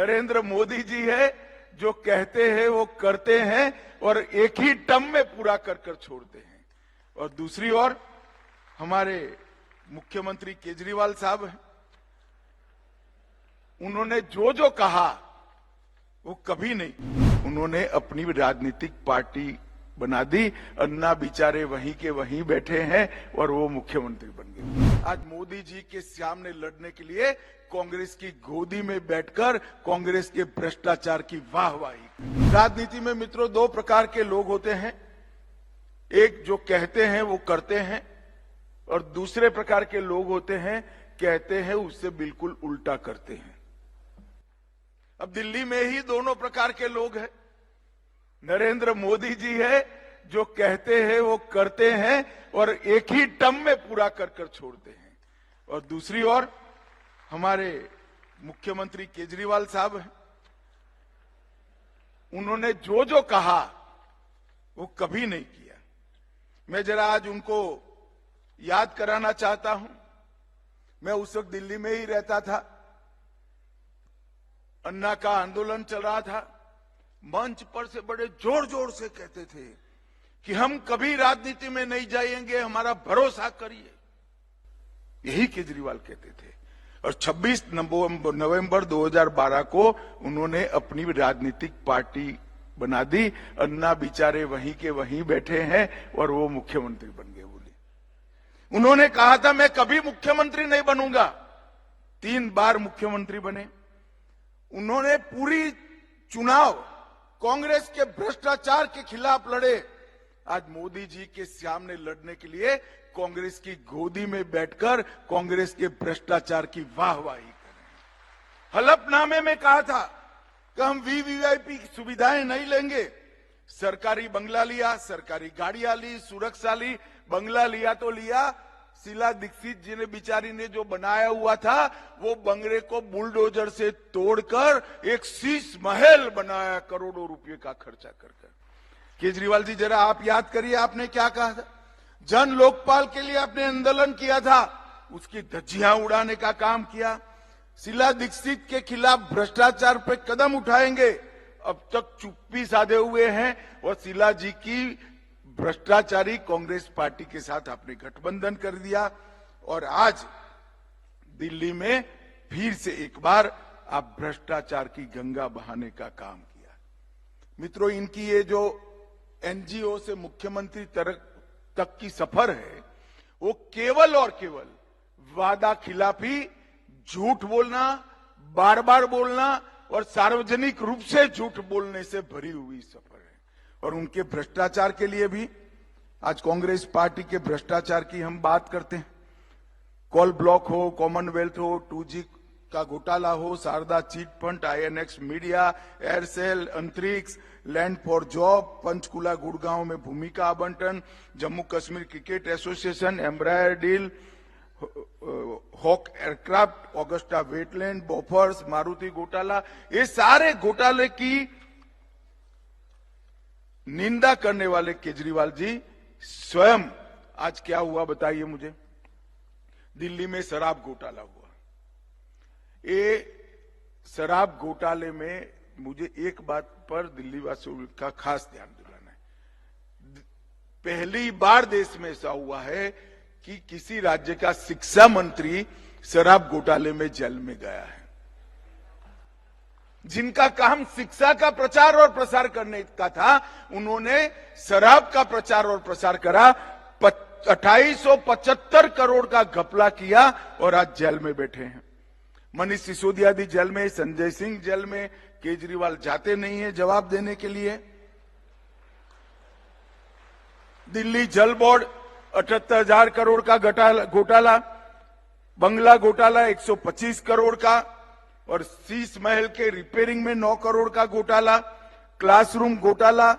नरेंद्र मोदी जी है जो कहते हैं वो करते हैं और एक ही टर्म में पूरा कर कर छोड़ते हैं। और दूसरी ओर हमारे मुख्यमंत्री केजरीवाल साहब हैं, उन्होंने जो जो कहा वो कभी नहीं, उन्होंने अपनी राजनीतिक पार्टी बना दी। अन्ना बेचारे वहीं के वहीं बैठे हैं और वो मुख्यमंत्री बन गए। आज मोदी जी के सामने लड़ने के लिए कांग्रेस की गोदी में बैठकर कांग्रेस के भ्रष्टाचार की वाहवाही। राजनीति में मित्रों दो प्रकार के लोग होते हैं, एक जो कहते हैं वो करते हैं और दूसरे प्रकार के लोग होते हैं कहते हैं उससे बिल्कुल उल्टा करते हैं। अब दिल्ली में ही दोनों प्रकार के लोग हैं। नरेंद्र मोदी जी है जो कहते हैं वो करते हैं और एक ही टर्म में पूरा कर कर छोड़ते हैं। और दूसरी ओर हमारे मुख्यमंत्री केजरीवाल साहब हैं, उन्होंने जो जो कहा वो कभी नहीं किया। मैं जरा आज उनको याद कराना चाहता हूं। मैं उस वक्त दिल्ली में ही रहता था, अन्ना का आंदोलन चल रहा था। मंच पर से बड़े जोर जोर से कहते थे कि हम कभी राजनीति में नहीं जाएंगे, हमारा भरोसा करिए। यही केजरीवाल कहते थे। और 26 नवंबर 2012 को उन्होंने अपनी राजनीतिक पार्टी बना दी। अन्ना बेचारे वहीं के वहीं बैठे हैं और वो मुख्यमंत्री बन गए। बोले उन्होंने कहा था मैं कभी मुख्यमंत्री नहीं बनूंगा, 3 बार मुख्यमंत्री बने। उन्होंने पूरी चुनाव कांग्रेस के भ्रष्टाचार के खिलाफ लड़े। आज मोदी जी के सामने लड़ने के लिए कांग्रेस की गोदी में बैठकर कांग्रेस के भ्रष्टाचार की वाहवाही करें। हलफनामे में कहा था कि हम वीवीआईपी की सुविधाएं नहीं लेंगे। सरकारी बंगला लिया, सरकारी गाड़ियां ली, सुरक्षा ली। बंगला लिया तो लिया, शीला दीक्षित जी ने बेचारी ने जो बनाया हुआ था वो बंगले को बुलडोजर से तोड़कर एक शीश महल बनाया, करोड़ों रुपए का खर्चा कर। केजरीवाल जी जरा आप याद करिए, आपने क्या कहा था? जन लोकपाल के लिए आपने आंदोलन किया था, उसकी धज्जियां उड़ाने का काम किया। शीला दीक्षित के खिलाफ भ्रष्टाचार पे कदम उठाएंगे, अब तक चुप्पी साधे हुए हैं। और शीला जी की भ्रष्टाचारी कांग्रेस पार्टी के साथ आपने गठबंधन कर दिया और आज दिल्ली में फिर से एक बार आप भ्रष्टाचार की गंगा बहाने का काम किया। मित्रों, इनकी ये जो एनजीओ से मुख्यमंत्री तक की सफर है वो केवल और केवल वादा खिलाफी, झूठ बोलना, बार बार बोलना और सार्वजनिक रूप से झूठ बोलने से भरी हुई सफर है। और उनके भ्रष्टाचार के लिए भी आज कांग्रेस पार्टी के भ्रष्टाचार की हम बात करते हैं। कॉल ब्लॉक हो, कॉमनवेल्थ हो, 2G का घोटाला हो, Sharada chit fund, INX media, Aircel, अंतरिक्ष, land for job, Panchkula Gurgaon में भूमि का आवंटन, Jammu Kashmir cricket association, Embraer deal, Hawk aircraft, AgustaWestland, Bofors, Maruti घोटाला, ये सारे घोटाले की निंदा करने वाले केजरीवाल जी स्वयं आज क्या हुआ बताइए मुझे। दिल्ली में शराब घोटाला हुआ। ये शराब घोटाले में मुझे एक बात पर दिल्ली वासियों का खास ध्यान दिलाना है। पहली बार देश में ऐसा हुआ है कि किसी राज्य का शिक्षा मंत्री शराब घोटाले में जेल में गया है। जिनका काम शिक्षा का प्रचार और प्रसार करने का था, उन्होंने शराब का प्रचार और प्रसार करा, 2875 करोड़ का घपला किया और आज जेल में बैठे हैं। मनीष सिसोदिया भी जेल में, संजय सिंह जेल में, केजरीवाल जाते नहीं है जवाब देने के लिए। दिल्ली जल बोर्ड 78,000 करोड़ का घोटाला, बंगला घोटाला 125 करोड़ का और शीश महल के रिपेयरिंग में 9 करोड़ का घोटाला, क्लासरूम घोटाला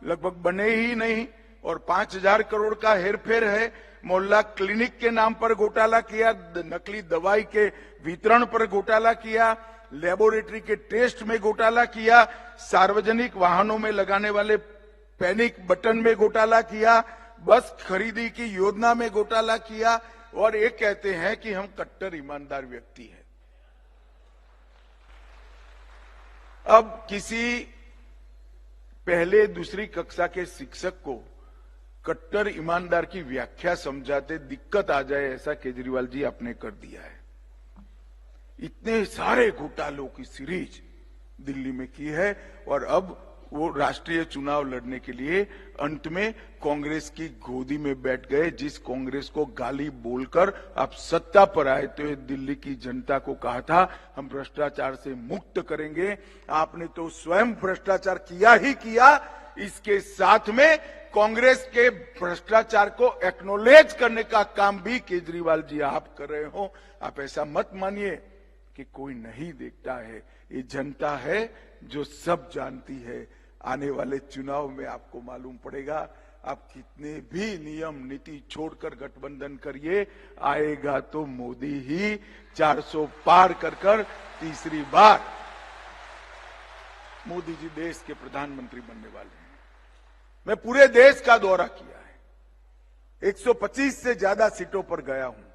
लगभग बने ही नहीं और 5,000 करोड़ का हेरफेर है। मोहल्ला क्लिनिक के नाम पर घोटाला किया, नकली दवाई के वितरण पर घोटाला किया, लेबोरेटरी के टेस्ट में घोटाला किया, सार्वजनिक वाहनों में लगाने वाले पैनिक बटन में घोटाला किया, बस खरीदी की योजना में घोटाला किया और ये कहते हैं कि हम कट्टर ईमानदार व्यक्ति हैं। अब किसी पहले दूसरी कक्षा के शिक्षक को कट्टर ईमानदार की व्याख्या समझाते दिक्कत आ जाए, ऐसा केजरीवाल जी आपने कर दिया है। इतने सारे घोटालों की सीरीज दिल्ली में की है और अब वो राष्ट्रीय चुनाव लड़ने के लिए अंत में कांग्रेस की गोदी में बैठ गए। जिस कांग्रेस को गाली बोलकर आप सत्ता पर आए तो दिल्ली की जनता को कहा था हम भ्रष्टाचार से मुक्त करेंगे। आपने तो स्वयं भ्रष्टाचार किया ही किया, इसके साथ में कांग्रेस के भ्रष्टाचार को एक्नोलेज करने का काम भी केजरीवाल जी आप कर रहे हो। आप ऐसा मत मानिए कि कोई नहीं देखता है, ये जनता है जो सब जानती है। आने वाले चुनाव में आपको मालूम पड़ेगा, आप कितने भी नियम नीति छोड़कर गठबंधन करिए, आएगा तो मोदी ही 400 पार कर तीसरी बार मोदी जी देश के प्रधानमंत्री बनने वाले हैं। मैं पूरे देश का दौरा किया है, 125 से ज्यादा सीटों पर गया हूं।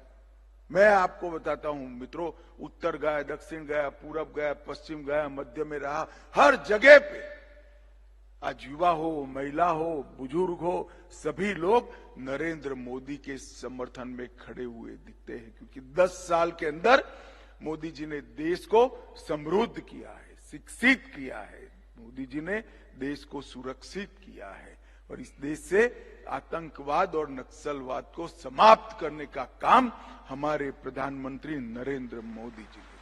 मैं आपको बताता हूं मित्रों, उत्तर गया, दक्षिण गया, पूरब गया, पश्चिम गया, मध्य में रहा, हर जगह पे आज युवा हो, महिला हो, बुजुर्ग हो, सभी लोग नरेंद्र मोदी के समर्थन में खड़े हुए दिखते हैं, क्योंकि 10 साल के अंदर मोदी जी ने देश को समृद्ध किया है, शिक्षित किया है, मोदी जी ने देश को सुरक्षित किया है और इस देश से आतंकवाद और नक्सलवाद को समाप्त करने का काम हमारे प्रधानमंत्री नरेंद्र मोदी जी ने